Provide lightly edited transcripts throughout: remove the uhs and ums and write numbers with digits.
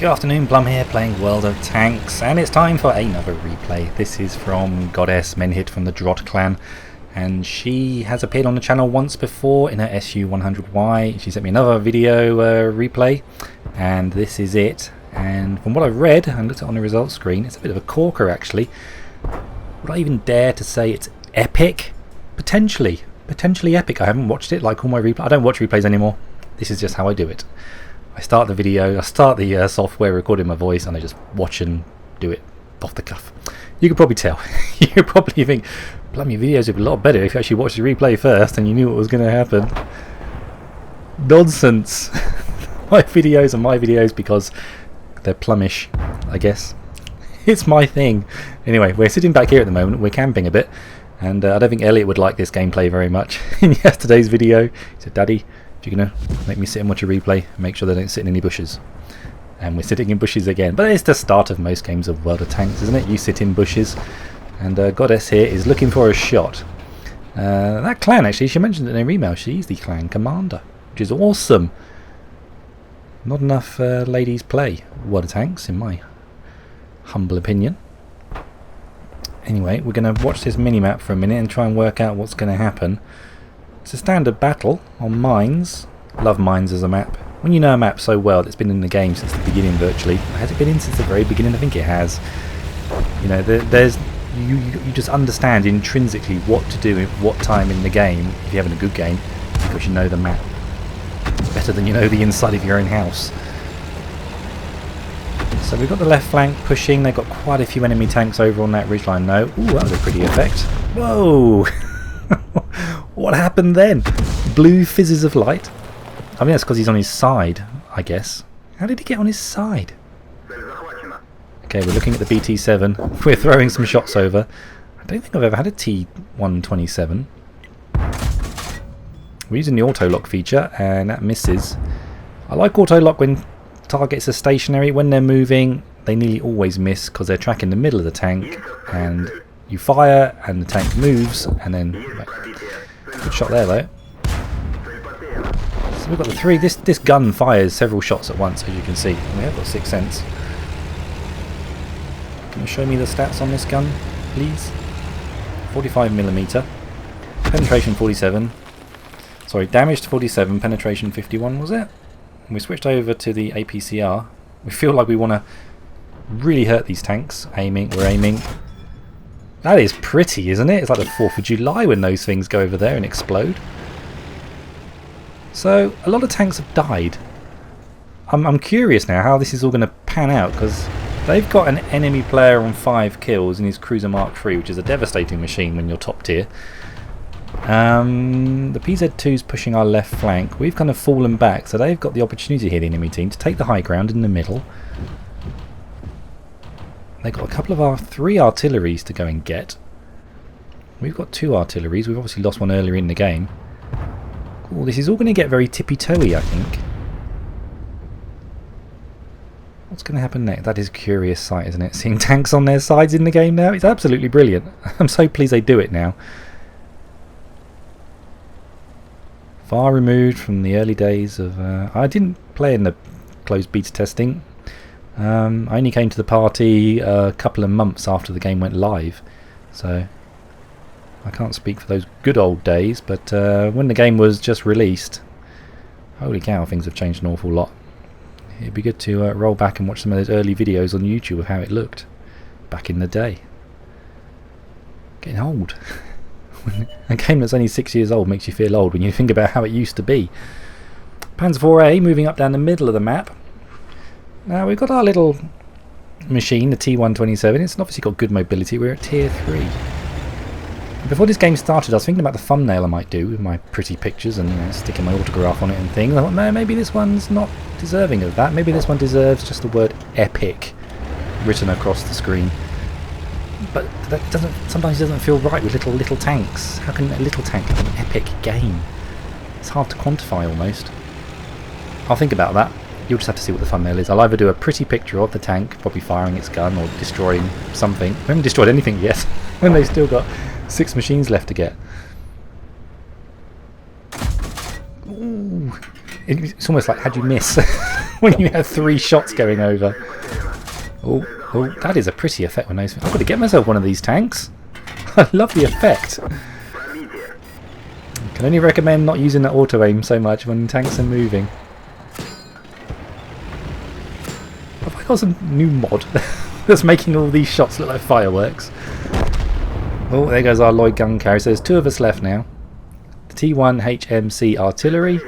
Good afternoon, Plum here, playing World of Tanks, and it's time for another replay. This is from GoddessMenhit from the Drot clan, and she has appeared on the channel once before in her SU-100Y. She sent me another video replay, and this is it. And from what I've read and looked at on the results screen, it's a bit of a corker actually. Would I even dare to say it's epic? Potentially epic. I haven't watched it like all my replays. I don't watch replays anymore. This is just how I do it. I start the video, I start the software recording my voice, and I just watch and do it off the cuff. You could probably tell. You could probably think, Plum, your videos would be a lot better if you actually watched the replay first and you knew what was going to happen. Nonsense. My videos are my videos because they're Plumish, I guess. It's my thing. Anyway, we're sitting back here at the moment, we're camping a bit, and I don't think Elliot would like this gameplay very much. In yesterday's video, he said, Daddy, if you're going to make me sit and watch a replay, make sure they don't sit in any bushes. And we're sitting in bushes again. But it's the start of most games of World of Tanks, isn't it? You sit in bushes. And Goddess here is looking for a shot. That clan, actually, she mentioned it in her email. She's the clan commander, which is awesome. Not enough ladies play World of Tanks, in my humble opinion. Anyway, we're going to watch this mini-map for a minute and try and work out what's going to happen. It's a standard battle on mines. Love mines as a map. When you know a map so well, it's been in the game since the beginning virtually. Has it been in since the very beginning? I think it has. You know, you just understand intrinsically what to do at what time in the game if you're having a good game, because you know the map better than you know the inside of your own house. So we've got the left flank pushing. They've got quite a few enemy tanks over on that ridgeline now. Ooh, that was a pretty effect. Whoa! What happened then? Blue fizzes of light. I mean, that's because he's on his side, I guess. How did he get on his side? Okay, we're looking at the BT-7. We're throwing some shots over. I don't think I've ever had a T-127. We're using the auto-lock feature, and that misses. I like auto-lock when targets are stationary. When they're moving, they nearly always miss because they're tracking the middle of the tank, and you fire, and the tank moves, and then... Good shot there, though. So we've got the three. This gun fires several shots at once, as you can see. We have got 6 cents. Can you show me the stats on this gun, please? 45mm. Penetration 47. Sorry, damage to 47, penetration 51, was it? And we switched over to the APCR. We feel like we want to really hurt these tanks. We're aiming. That is pretty, isn't it? It's like the 4th of July when those things go over there and explode. So, a lot of tanks have died. I'm curious now how this is all going to pan out, because they've got an enemy player on 5 kills in his Cruiser Mark III, which is a devastating machine when you're top tier. The PZ-2's pushing our left flank. We've kind of fallen back, so they've got the opportunity here, the enemy team, to take the high ground in the middle. They've got a couple of our 3 artilleries to go and get. We've got 2 artilleries. We've obviously lost one earlier in the game. Ooh, this is all going to get very tippy-toey, I think. What's going to happen next? That is a curious sight, isn't it? Seeing tanks on their sides in the game now. It's absolutely brilliant. I'm so pleased they do it now. Far removed from the early days of... I didn't play in the closed beta testing. I only came to the party a couple of months after the game went live, so I can't speak for those good old days, but when the game was just released, holy cow, things have changed an awful lot. It'd be good to roll back and watch some of those early videos on YouTube of how it looked back in the day. Getting old. A game that's only 6 years old makes you feel old when you think about how it used to be. Panzer IV-A moving up down the middle of the map. Now we've got our little machine, the T-127. It's obviously got good mobility. We're at tier 3. Before this game started, I was thinking about the thumbnail I might do with my pretty pictures and sticking my autograph on it and things. I thought, no, maybe this one's not deserving of that. Maybe this one deserves just the word epic written across the screen. But that sometimes doesn't feel right with little tanks. How can a little tank have an epic game? It's hard to quantify almost. I'll think about that. You'll just have to see what the thumbnail is. I'll either do a pretty picture of the tank, probably firing its gun or destroying something. We haven't destroyed anything yet, when they've still got 6 machines left to get. Ooh. It's almost like, how'd you miss? when you have 3 shots going over. Oh, oh, that is a pretty effect when those... I've got to get myself one of these tanks. I love the effect. Can only recommend not using that auto aim so much when tanks are moving. Have I got some new mod that's making all these shots look like fireworks? Oh, there goes our Lloyd gun carrier. So there's 2 of us left now. The T1 HMC artillery.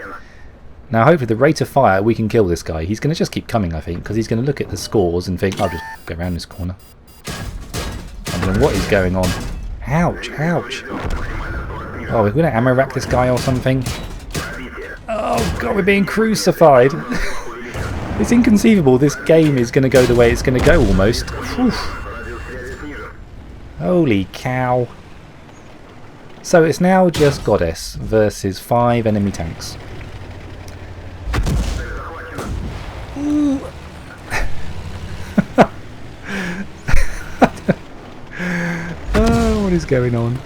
Now hopefully the rate of fire we can kill this guy. He's going to just keep coming, I think, because he's going to look at the scores and think, I'll just go around this corner. I don't know what is going on. Ouch, ouch. Oh, we're going to ammo rack this guy or something. Oh god, we're being crucified. It's inconceivable this game is going to go the way it's going to go almost. Whew. Holy cow. So it's now just Goddess versus 5 enemy tanks. Ooh. Oh, what is going on?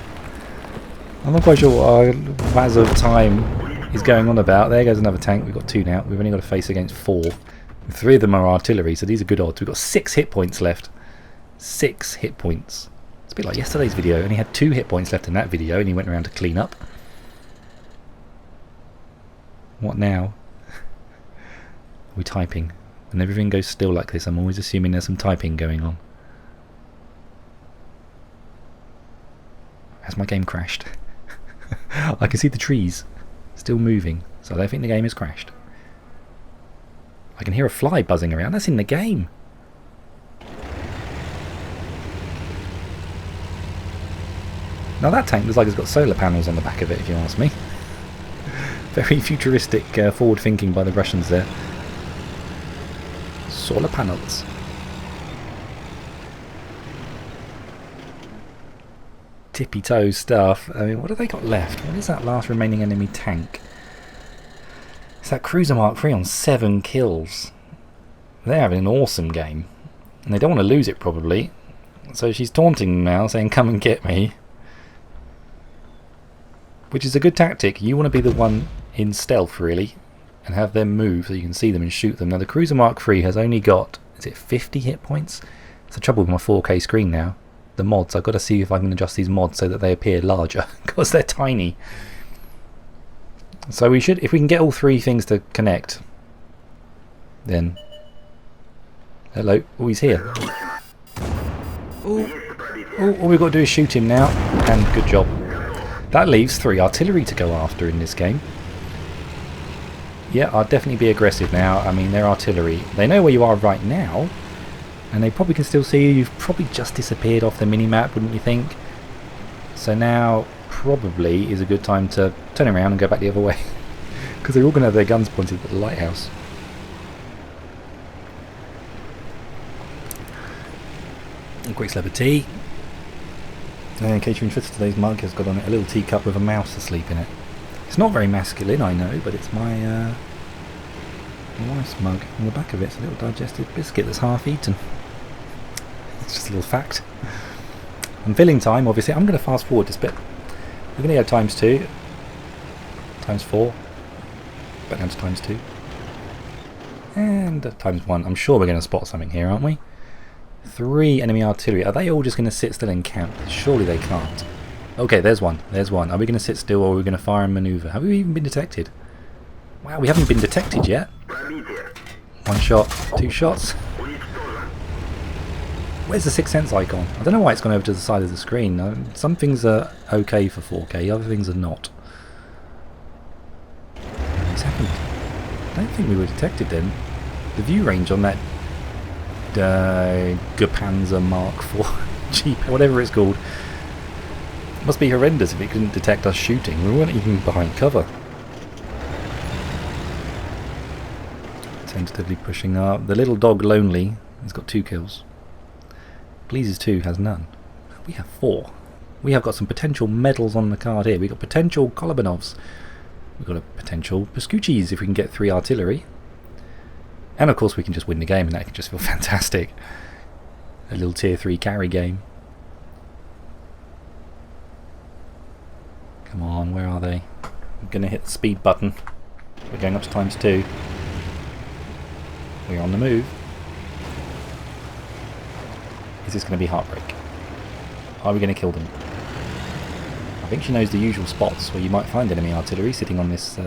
I'm not quite sure what our Vaz of time is going on about. There goes another tank. We've got 2 now. We've only got to face against 4. 3 of them are artillery, so these are good odds. We've got 6 hit points left. 6 hit points. It's a bit like yesterday's video. Only had 2 hit points left in that video, and he went around to clean up. What now? Are we typing? When everything goes still like this, I'm always assuming there's some typing going on. Has my game crashed? I can see the trees still moving, so I don't think the game has crashed. I can hear a fly buzzing around. That's in the game. Now that tank looks like it's got solar panels on the back of it, if you ask me. Very futuristic forward thinking by the Russians there. Solar panels. Tippy toe stuff. I mean, what have they got left? What is that last remaining enemy tank? It's that Cruiser Mark III on 7 kills. They're having an awesome game. And they don't want to lose it probably. So she's taunting them now, saying come and get me. Which is a good tactic. You want to be the one in stealth really. And have them move so you can see them and shoot them. Now the Cruiser Mark III has only got, is it 50 hit points? It's the trouble with my 4K screen now. The mods, I've got to see if I can adjust these mods so that they appear larger because they're tiny. So we should, if we can get all 3 things to connect, then hello, oh he's here. Oh, all we've got to do is shoot him now, and good job. That leaves 3 artillery to go after in this game. Yeah, I'll definitely be aggressive now. I mean, they're artillery. They know where you are right now. And they probably can still see you. You've probably just disappeared off the mini-map, wouldn't you think? So now probably is a good time to turn around and go back the other way. Because they're all going to have their guns pointed at the lighthouse. A quick slab of tea. And in case you're interested, today's mug has got on it a little teacup with a mouse asleep in it. It's not very masculine, I know, but it's my wife's mug. On the back of it's a little digested biscuit that's half eaten. It's just a little fact. And filling time, obviously, I'm going to fast forward this bit. We're going to go times 2, times 4, back down to times 2, and times 1. I'm sure we're going to spot something here, aren't we? 3 enemy artillery. Are they all just going to sit still and camp? Surely they can't. Okay, there's one. There's one. Are we going to sit still or are we going to fire and manoeuvre? Have we even been detected? Wow, we haven't been detected yet. 1 shot, 2 shots. Where's the 6th sense icon? I don't know why it's gone over to the side of the screen. Some things are okay for 4K, other things are not. What's happened? I don't think we were detected then. The view range on that Gepanzer Mark IV Jeep, whatever it's called, must be horrendous if it couldn't detect us shooting. We weren't even behind cover. Tentatively pushing up. The little dog Lonely has got 2 kills. Pleases 2 has none. We have 4. We have got some potential medals on the card here. We've got potential Kolobanovs. We've got a potential Pascucci's if we can get 3 artillery. And of course we can just win the game and that can just feel fantastic. A little tier 3 carry game. Come on, where are they? I'm going to hit the speed button. We're going up to times 2. We're on the move. Is this going to be heartbreak? Are we going to kill them? I think she knows the usual spots where you might find enemy artillery sitting on this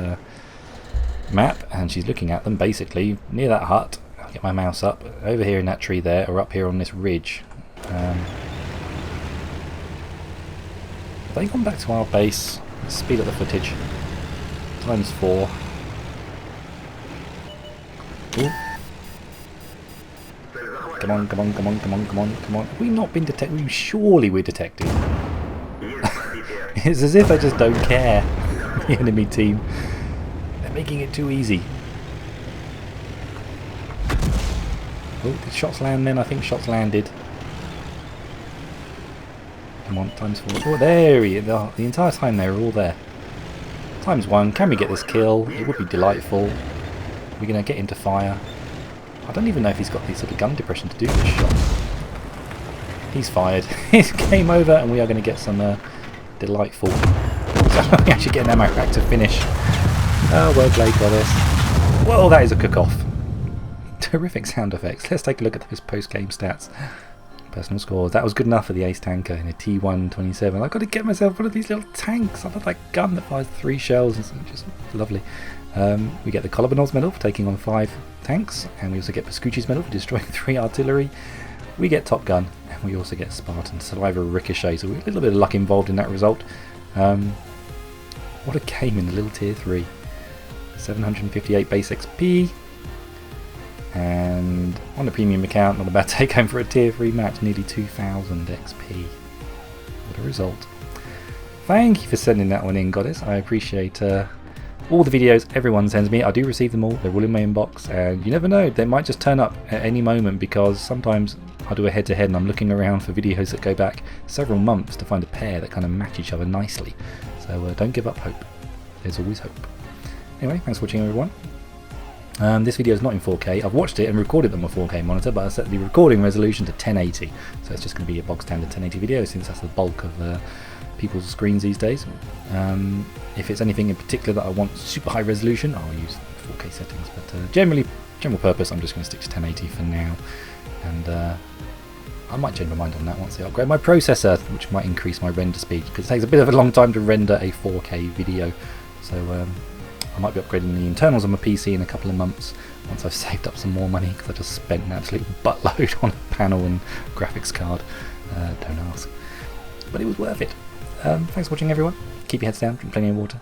map, and she's looking at them basically near that hut. I'll get my mouse up. Over here in that tree there, or up here on this ridge. Have they gone back to our base? Let's speed up the footage. ×4. Ooh. Come on, come on, come on, come on, come on, come on. Have we not been detected? Surely we're detected. It's as if they just don't care, the enemy team. They're making it too easy. Oh, did shots land then? I think shots landed. Come on, ×4. Oh, there he is. The entire time they were all there. ×1. Can we get this kill? It would be delightful. We're going to get into fire. I don't even know if he's got the sort of gun depression to do this shot. He's fired. It's game over, and we are going to get some delightful. So we actually get an ammo pack to finish. Oh, well played, Goddess. Whoa, that is a cook-off. Terrific sound effects. Let's take a look at those post-game stats. Personal scores. That was good enough for the ace tanker in a T-127. I've got to get myself one of these little tanks. I love that gun that fires 3 shells. It's just lovely. We get the Colonel's medal for taking on 5 tanks, and we also get Pascucci's medal for destroying 3 artillery. We get Top Gun, and we also get Spartan Saliva Ricochet, so a little bit of luck involved in that result. What a game in the little tier 3. 758 base XP, and on the premium account, not a bad take home for a tier 3 match, nearly 2000 XP. What a result. Thank you for sending that one in, Goddess. I appreciate all the videos everyone sends me. I do receive them all. They're all in my inbox, and you never know, they might just turn up at any moment, because sometimes I do a head-to-head and I'm looking around for videos that go back several months to find a pair that kind of match each other nicely. So don't give up hope. There's always hope. Anyway, thanks for watching, everyone. This video is not in 4K. I've watched it and recorded it on a 4K monitor, but I set the recording resolution to 1080. So it's just going to be a bog standard 1080 video, since that's the bulk of people's screens these days. If it's anything in particular that I want super high resolution, I'll use 4K settings. But general purpose, I'm just going to stick to 1080 for now. And I might change my mind on that once I upgrade my processor, which might increase my render speed, because it takes a bit of a long time to render a 4K video. So I might be upgrading the internals on my PC in a couple of months, once I've saved up some more money, because I just spent an absolute buttload on a panel and graphics card. Don't ask. But it was worth it. Thanks for watching, everyone. Keep your heads down, drink plenty of water.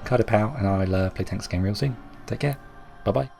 Cardio pow, and I'll play tanks again real soon. Take care. Bye bye.